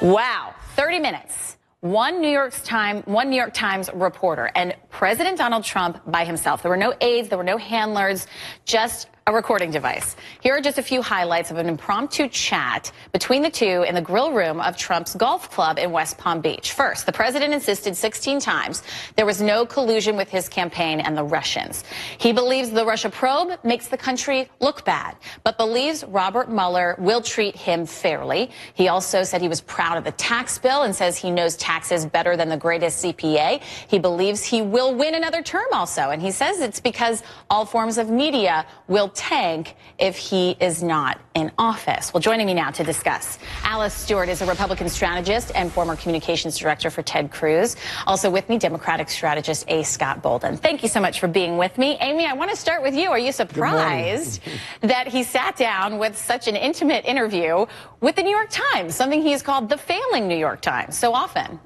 Wow, 30 minutes. One New York Times reporter and President Donald Trump by himself. There were no aides, there were no handlers, just a recording device. Here are just a few highlights of an impromptu chat between the two in the grill room of Trump's golf club in West Palm Beach. First, the president insisted 16 times there was no collusion with his campaign and the Russians. He believes the Russia probe makes the country look bad, but believes Robert Mueller will treat him fairly. He also said he was proud of the tax bill and says he knows taxes better than the greatest CPA. He believes he will win another term also, and he says it's because all forms of media will tank if he is not in office. Well, joining me now to discuss, Alice Stewart is a Republican strategist and former communications director for Ted Cruz. Also with me, Democratic strategist A. Scott Bolden. Thank you so much for being with me. Amy, I want to start with you. Are you surprised that he sat down with such an intimate interview with the New York Times, something he has called the failing New York Times so often?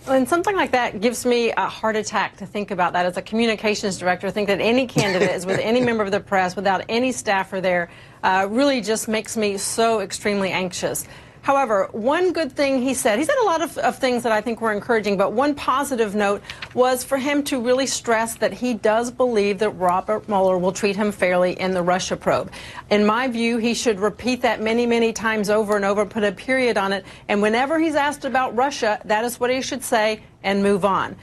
And something like that gives me a heart attack to think about that as a communications director. I think that any candidate is with any member of the press without any staffer there really just makes me so extremely anxious. However, one good thing he said a lot of things that I think were encouraging, but one positive note was for him to really stress that he does believe that Robert Mueller will treat him fairly in the Russia probe. In my view, he should repeat that many, many times over and over, put a period on it, and whenever he's asked about Russia, that is what he should say and move on.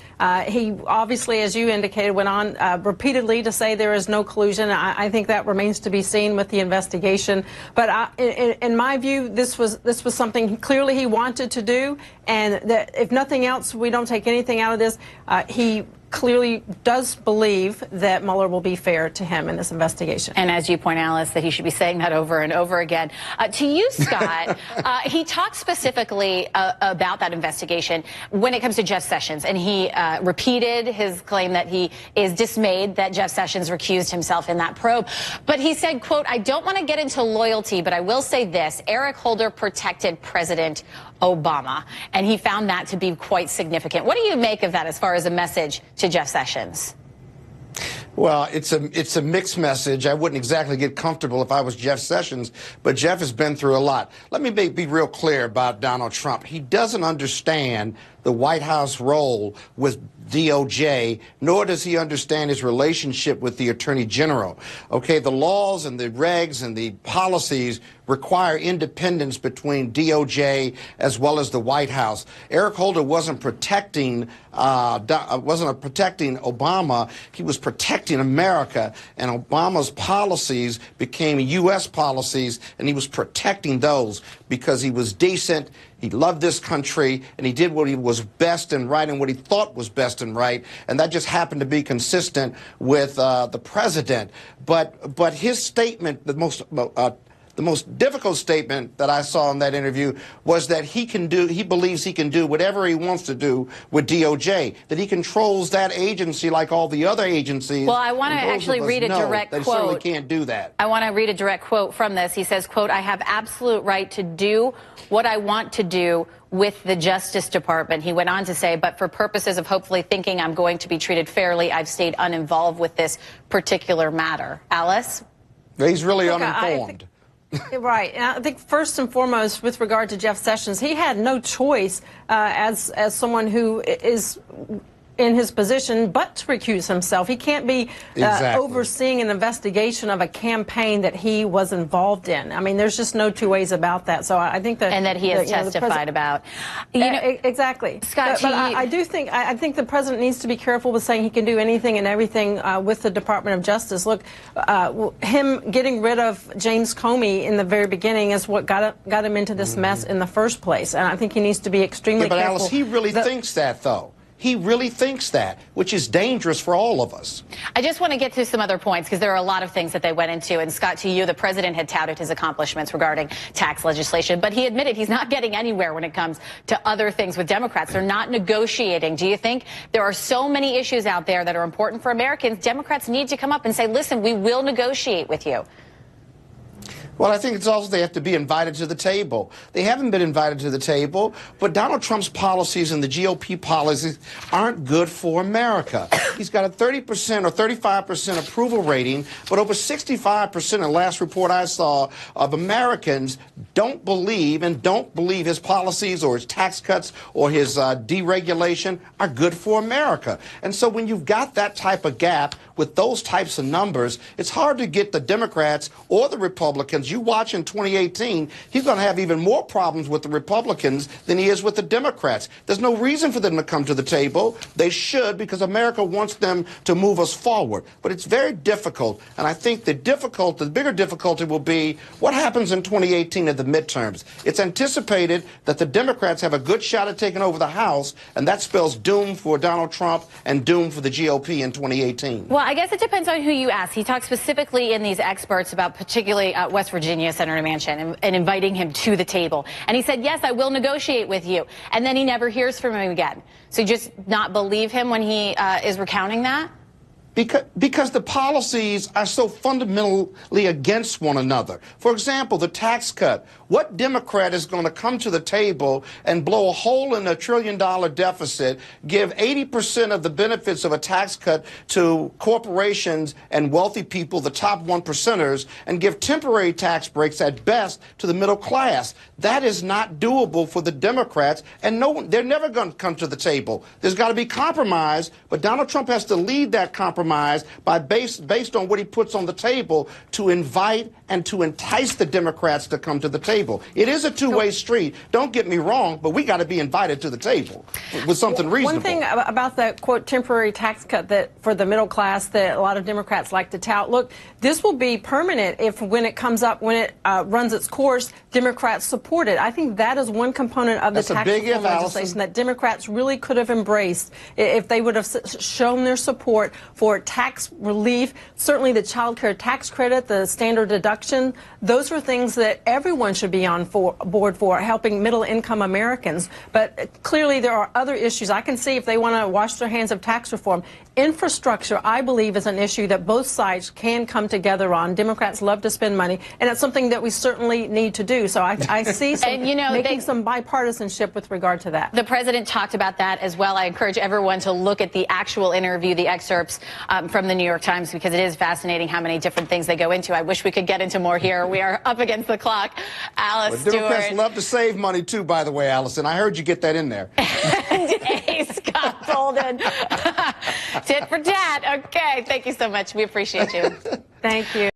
He obviously, as you indicated, went on repeatedly to say there is no collusion. I think that remains to be seen with the investigation. But in my view, this was something clearly he wanted to do, and that if nothing else, we don't take anything out of this. He clearly does believe that Mueller will be fair to him in this investigation. And as you point, Alice, that he should be saying that over and over again. To you, Scott, he talked specifically about that investigation when it comes to Jeff Sessions, and he repeated his claim that he is dismayed that Jeff Sessions recused himself in that probe. But he said, quote, "I don't want to get into loyalty, but I will say this. Eric Holder protected President Obama," and he found that to be quite significant. What do you make of that as far as a message to Jeff Sessions? Well, it's a mixed message. I wouldn't exactly get comfortable if I was Jeff Sessions, but Jeff has been through a lot. Let me be real clear about Donald Trump. He doesn't understand the White House role with DOJ, nor does he understand his relationship with the Attorney General. Okay, the laws and the regs and the policies require independence between DOJ as well as the White House. Eric Holder wasn't protecting Obama. He was protecting America, and Obama's policies became U.S. policies, and he was protecting those because he was decent. He loved this country, and he did what he was best and right and what he thought was best and right, and that just happened to be consistent with the president. But his statement, the most difficult statement that I saw in that interview was that he believes he can do whatever he wants to do with DOJ, that he controls that agency like all the other agencies. Well, I want to actually read a direct quote. They certainly can't do that. I want to read a direct quote from this. He says, quote, "I have absolute right to do what I want to do with the Justice Department." He went on to say, "But for purposes of hopefully thinking I'm going to be treated fairly, I've stayed uninvolved with this particular matter." Alice? He's really uninformed. Right. And I think first and foremost, with regard to Jeff Sessions, he had no choice as someone who is in his position but to recuse himself. He can't be overseeing an investigation of a campaign that he was involved in. I mean, there's just no two ways about that. So I think that... And that he has testified about. Exactly. Scott, but I think the president needs to be careful with saying he can do anything and everything with the Department of Justice. Look, him getting rid of James Comey in the very beginning is what got him into this mess in the first place. And I think he needs to be extremely careful. But Alice, he really thinks that, though. He really thinks that, which is dangerous for all of us. I just want to get to some other points because there are a lot of things that they went into. And Scott, to you, the president had touted his accomplishments regarding tax legislation, but he admitted he's not getting anywhere when it comes to other things with Democrats. They're not negotiating. Do you think there are so many issues out there that are important for Americans? Democrats need to come up and say, listen, we will negotiate with you. Well, I think it's also they have to be invited to the table. They haven't been invited to the table, but Donald Trump's policies and the GOP policies aren't good for America. He's got a 30% or 35% approval rating, but over 65% in the last report I saw of Americans don't believe his policies or his tax cuts or his deregulation are good for America. And so when you've got that type of gap with those types of numbers, it's hard to get the Democrats or the Republicans. You watch in 2018, he's going to have even more problems with the Republicans than he is with the Democrats. There's no reason for them to come to the table. They should, because America wants them to move us forward. But it's very difficult, and I think the bigger difficulty will be what happens in 2018 at the midterms. It's anticipated that the Democrats have a good shot at taking over the House, and that spells doom for Donald Trump and doom for the GOP in 2018. Well, I guess it depends on who you ask. He talked specifically in these experts about particularly West Virginia, Senator Manchin, and inviting him to the table. And he said, yes, I will negotiate with you. And then he never hears from him again. So you just not believe him when he is recounting that? Because the policies are so fundamentally against one another. For example, the tax cut. What Democrat is going to come to the table and blow a hole in a $1 trillion deficit, give 80% of the benefits of a tax cut to corporations and wealthy people, the top 1%ers, and give temporary tax breaks at best to the middle class? That is not doable for the Democrats, and they're never going to come to the table. There's got to be compromise, but Donald Trump has to lead that compromise by based on what he puts on the table to invite and to entice the Democrats to come to the table. It is a two-way street. Don't get me wrong, but we got to be invited to the table with something reasonable. One thing about the, quote, temporary tax cut that for the middle class that a lot of Democrats like to tout, look, this will be permanent if when it comes up, when it runs its course, Democrats support it. I think that is one component of the tax reform legislation that Democrats really could have embraced if they would have shown their support for tax relief, certainly the child care tax credit, the standard deduction. Those are things that everyone should be on board for, helping middle-income Americans. But clearly there are other issues. I can see if they want to wash their hands of tax reform. Infrastructure, I believe, is an issue that both sides can come together on. Democrats love to spend money, and it's something that we certainly need to do. So I see some, making some bipartisanship with regard to that. The president talked about that as well. I encourage everyone to look at the actual interview, the excerpts from the New York Times, because it is fascinating how many different things they go into. I wish we could get into more here. We are up against the clock. Alice Stewart. Democrats love to save money, too, by the way, Allison. I heard you get that in there. Hey, Scott Bolden. Tit for tat. Okay. Thank you so much. We appreciate you. Thank you.